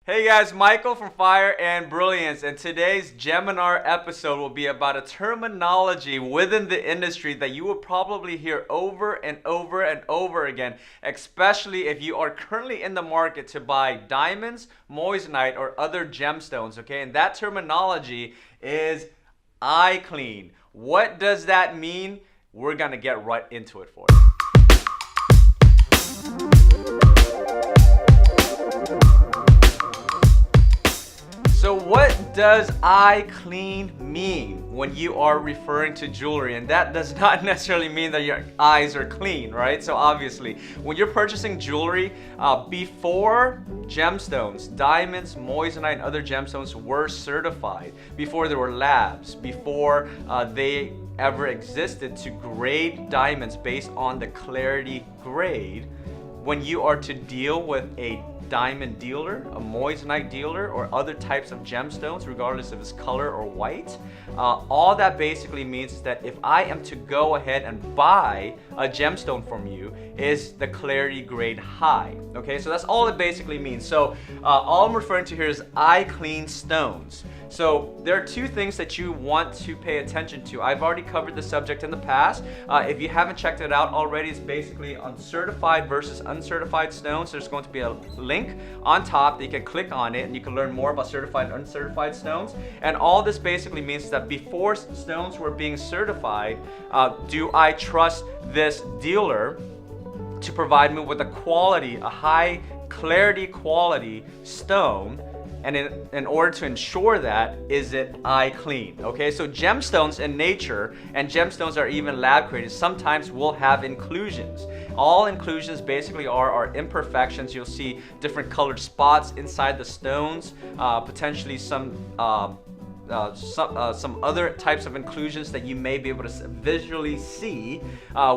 Hey guys, Michael from Fire and Brilliance, and today's Geminar episode will be about a terminology within the industry that you will probably hear over and over and over again, especially if you are currently in the market to buy diamonds, moissanite, or other gemstones, okay? And that terminology is eye clean. What does that mean? We're gonna get right into it for you. So what does eye clean mean when you are referring to jewelry? And that does not necessarily mean that your eyes are clean, right? So obviously, when you're purchasing jewelry, before gemstones, diamonds, moissanite, and other gemstones were certified, before there were labs, before they ever existed to grade diamonds based on the clarity grade, when you are to deal with a diamond dealer, a moissanite dealer, or other types of gemstones, regardless if it's color or white, all that basically means is that if I am to go ahead and buy a gemstone from you, is the clarity grade high. Okay, so that's all it basically means. So all I'm referring to here is eye clean stones. So there are two things that you want to pay attention to. I've already covered the subject in the past. If you haven't checked it out already, it's basically on certified versus uncertified stones. There's going to be a link on top that you can click on it and you can learn more about certified and uncertified stones. And all this basically means is that before stones were being certified, do I trust this dealer to provide me with a high clarity quality stone? And in order to ensure that, is it eye clean? Okay, so gemstones in nature, and gemstones are even lab created, sometimes will have inclusions. All inclusions basically are imperfections. You'll see different colored spots inside the stones, potentially some other types of inclusions that you may be able to visually see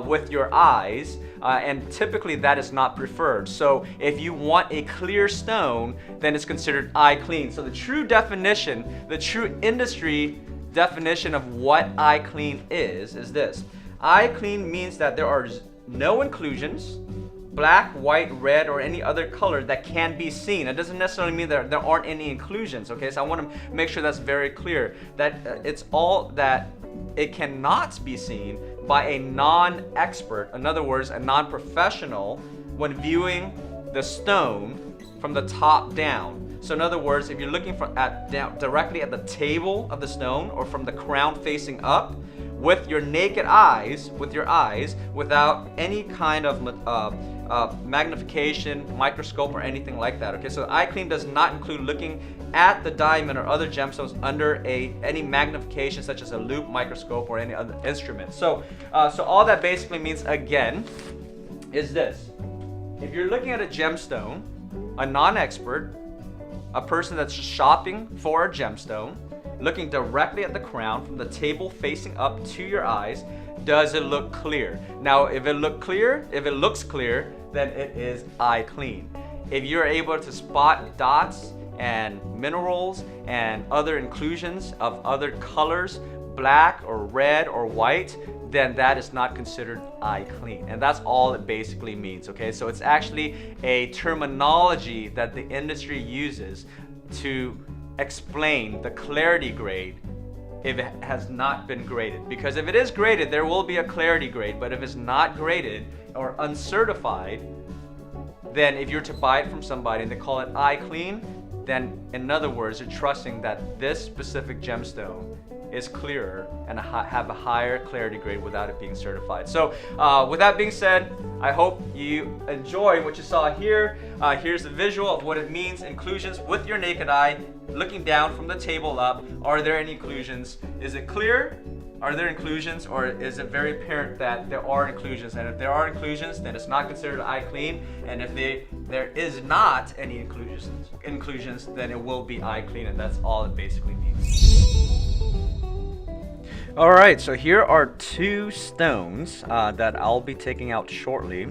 with your eyes, and typically that is not preferred. So if you want a clear stone, then it's considered eye clean. So the true definition, the true industry definition of what eye clean is this. Eye clean means that there are no inclusions, black, white, red, or any other color that can be seen. It doesn't necessarily mean that there aren't any inclusions, okay? So I want to make sure that's very clear, that it's all that it cannot be seen by a non-expert, in other words, a non-professional, when viewing the stone from the top down. So in other words, if you're looking directly at the table of the stone, or from the crown facing up, with your naked eyes, without any kind of magnification, microscope, or anything like that. Okay, so eye clean does not include looking at the diamond or other gemstones under any magnification, such as a loupe, microscope, or any other instrument. So all that basically means, again, is this: if you're looking at a gemstone, a non-expert, a person that's just shopping for a gemstone, looking directly at the crown from the table facing up to your eyes, does it look clear? Now, if it looks clear, then it is eye clean. If you're able to spot dots and minerals and other inclusions of other colors, black or red or white, then that is not considered eye clean. And that's all it basically means, okay? So it's actually a terminology that the industry uses to explain the clarity grade if it has not been graded. Because if it is graded, there will be a clarity grade, but if it's not graded or uncertified, then if you're to buy it from somebody and they call it eye clean, then in other words, you're trusting that this specific gemstone is clearer and have a higher clarity grade without it being certified. So with that being said, I hope you enjoy what you saw here. Here's the visual of what it means, inclusions with your naked eye, looking down from the table up. Are there any inclusions? Is it clear? Are there inclusions, or is it very apparent that there are inclusions? And if there are inclusions, then it's not considered eye clean. And if there is not any inclusions, then it will be eye clean, and that's all it basically means. All right, so here are two stones that I'll be taking out shortly,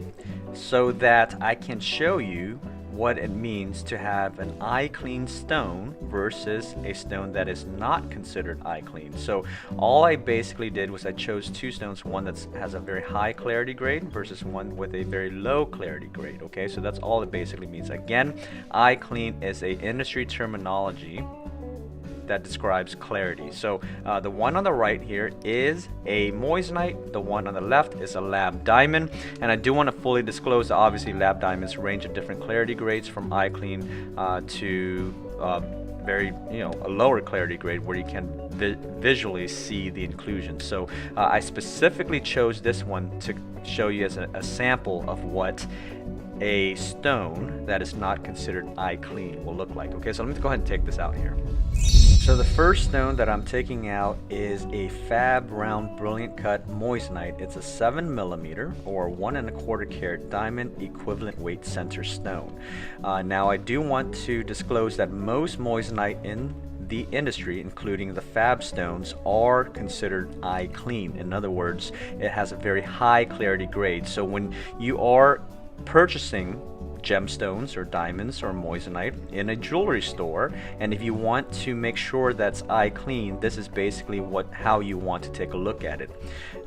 so that I can show you what it means to have an eye clean stone versus a stone that is not considered eye clean. So all I basically did was I chose two stones, one that has a very high clarity grade versus one with a very low clarity grade. Okay, so that's all it basically means. Again, eye clean is a industry terminology that describes clarity. So the one on the right here is a moissanite, the one on the left is a lab diamond, and I do want to fully disclose that obviously lab diamonds range of different clarity grades from eye clean to very, a lower clarity grade where you can visually see the inclusion. So I specifically chose this one to show you as a sample of what a stone that is not considered eye clean will look like. Okay, so let me go ahead and take this out here. So the first stone that I'm taking out is a fab round brilliant cut moissanite. It's a 7mm or 1 1/4 carat diamond equivalent weight center stone. Now I do want to disclose that most moissanite in the industry, including the fab stones, are considered eye clean. In other words, it has a very high clarity grade. So when you are purchasing gemstones or diamonds or moissanite in a jewelry store, and if you want to make sure that's eye clean, this is basically how you want to take a look at it.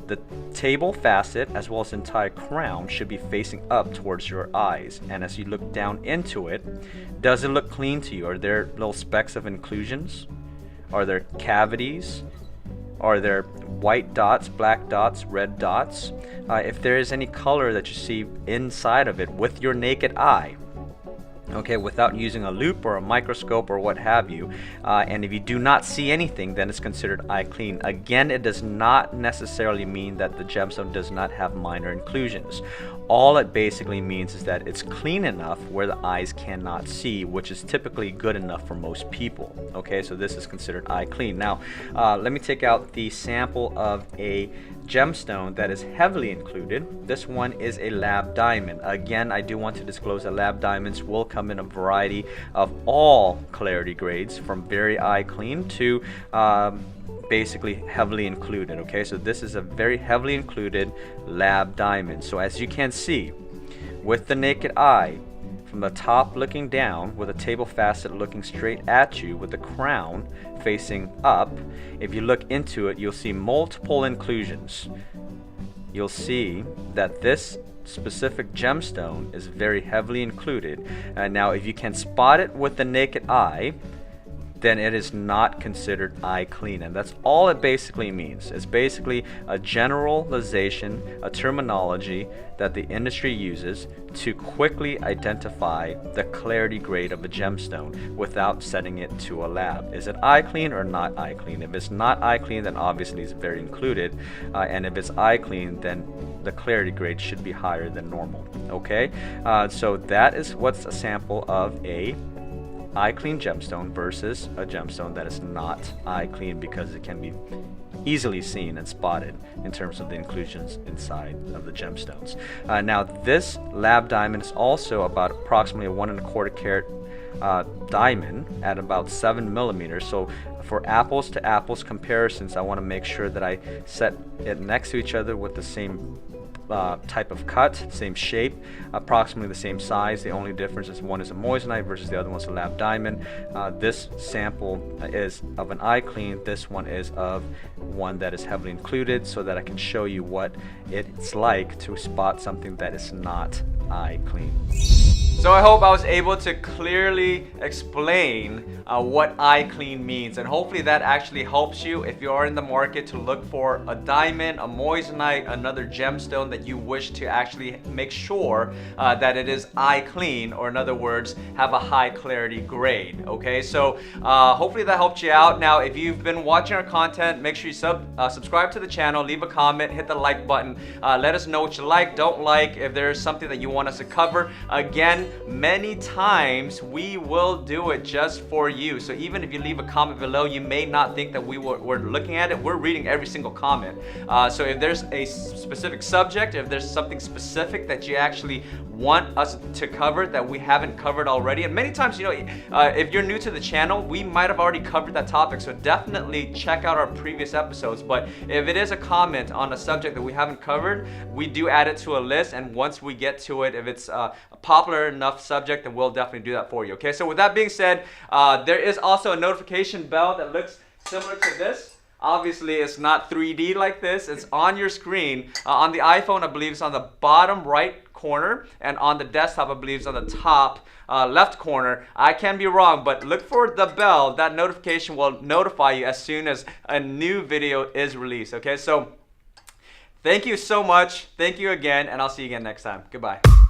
The table facet as well as the entire crown should be facing up towards your eyes, and as you look down into it, does it look clean to you? Are there little specks of inclusions? Are there cavities? Are there white dots, black dots, red dots? If there is any color that you see inside of it with your naked eye, okay, without using a loupe or a microscope or what have you, and if you do not see anything, then it's considered eye clean. Again, it does not necessarily mean that the gemstone does not have minor inclusions. All it basically means is that it's clean enough where the eyes cannot see, which is typically good enough for most people. Okay, so this is considered eye clean. Now, let me take out the sample of a gemstone that is heavily included. This one is a lab diamond. Again, I do want to disclose that lab diamonds will come in a variety of all clarity grades, from very eye clean to basically heavily included. Okay, so this is a very heavily included lab diamond. So as you can see with the naked eye, from the top looking down with a table facet looking straight at you with the crown facing up, if you look into it, you'll see multiple inclusions. You'll see that this specific gemstone is very heavily included. Now if you can spot it with the naked eye, then it is not considered eye clean, and that's all it basically means. It's basically a generalization, a terminology that the industry uses to quickly identify the clarity grade of a gemstone without setting it to a lab. Is it eye clean or not eye clean? If it's not eye clean, then obviously it's very included, and if it's eye clean, then the clarity grade should be higher than normal. Okay, so that is what's a sample of a eye clean gemstone versus a gemstone that is not eye clean, because it can be easily seen and spotted in terms of the inclusions inside of the gemstones. Now this lab diamond is also about approximately a 1 1/4 carat diamond at about 7mm. So for apples to apples comparisons, I want to make sure that I set it next to each other with the same type of cut, same shape, approximately the same size. The only difference is one is a moissanite versus the other one's a lab diamond. This sample is of an eye clean. This one is of one that is heavily included, so that I can show you what it's like to spot something that is not eye clean. So I hope I was able to clearly explain what eye clean means, and hopefully that actually helps you if you are in the market to look for a diamond, a moissanite, another gemstone that you wish to actually make sure that it is eye clean, or in other words, have a high clarity grade. Okay, so hopefully that helped you out. Now, if you've been watching our content, make sure you subscribe to the channel, leave a comment, hit the like button. Let us know what you like, don't like, if there's something that you want us to cover. Again, many times we will do it just for you. So even if you leave a comment below, you may not think that we're looking at it. We're reading every single comment. So if there's a specific subject, if there's something specific that you actually want us to cover that we haven't covered already, and many times, if you're new to the channel, we might have already covered that topic, so definitely check out our previous episodes. But if it is a comment on a subject that we haven't covered, we do add it to a list, and once we get to it, if it's popular enough enough subject, then we'll definitely do that for you. Okay, so with that being said, there is also a notification bell that looks similar to this. Obviously, it's not 3D like this. It's on your screen. On the iPhone, I believe it's on the bottom right corner, and on the desktop, I believe it's on the top left corner. I can be wrong, but look for the bell. That notification will notify you as soon as a new video is released. Okay, so thank you so much. Thank you again, and I'll see you again next time. Goodbye.